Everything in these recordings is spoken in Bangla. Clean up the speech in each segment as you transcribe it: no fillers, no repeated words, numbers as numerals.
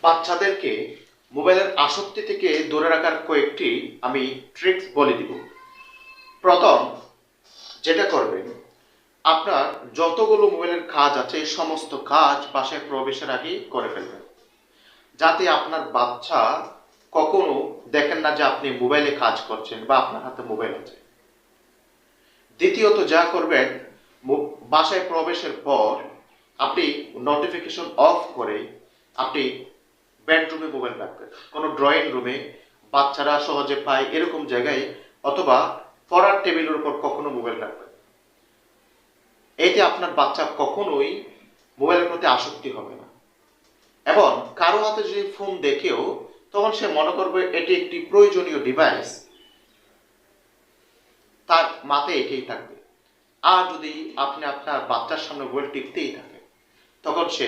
বাচ্চাদেরকে মোবাইলের আসক্তি থেকে দূরে রাখার কয়েকটি আমি ট্রিক্স বলে দিব। প্রথম যেটা করবেন, আপনার যতগুলো মোবাইলের কাজ আছে সমস্ত কাজ বাসায় প্রবেশের আগেই করে ফেলবেন, যাতে আপনার বাচ্চা কখনো দেখেন না যে আপনি মোবাইলে কাজ করছেন বা আপনার হাতে মোবাইল আছে। দ্বিতীয়ত যা করবেন, বাসায় প্রবেশের পর আপনি নোটিফিকেশন অফ করে আপনি বেডরুমে মোবাইল রাখবেন, কোনো ড্রয়িং রুমে বাচ্চারা সহজে পায় এরকম জায়গায়, অথবা পড়ার টেবিলের উপর কখনো মোবাইল রাখবেন। এতে আপনার বাচ্চা কখনোই মোবাইলের প্রতি আসক্তি হবে না, এবং কারো হাতে যদি ফোন দেখেও তখন সে মনে করবে এটি একটি প্রয়োজনীয় ডিভাইস, তার মাথায় এটাই থাকবে। আর যদি আপনি আপনার বাচ্চার সামনে মোবাইল টিপতেই থাকে, তখন সে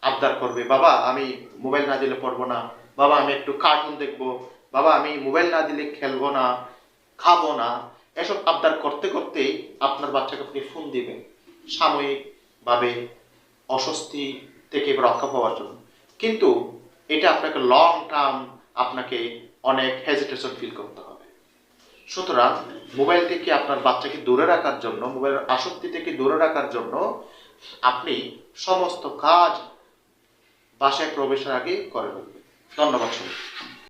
আবদার করবে, বাবা আমি মোবাইল না দিলে পড়বো না, বাবা আমি একটু কার্টুন দেখবো, বাবা আমি মোবাইল না দিলে খেলবো না, খাবো না। এসব আবদার করতে করতে আপনার বাচ্চাকে আপনি ফোন দিবেন সাময়িকভাবে অস্বস্তি থেকে রক্ষা পাওয়ার জন্য, কিন্তু এটা আপনাকে লং টার্ম আপনাকে অনেক হেজিটেশন ফিল করতে হবে। সুতরাং মোবাইল থেকে আপনার বাচ্চাকে দূরে রাখার জন্য, মোবাইলের আসক্তি থেকে দূরে রাখার জন্য আপনি সমস্ত কাজ বাসায় প্রবেশের আগে করে ফেলবেন। ধন্যবাদ সবাই।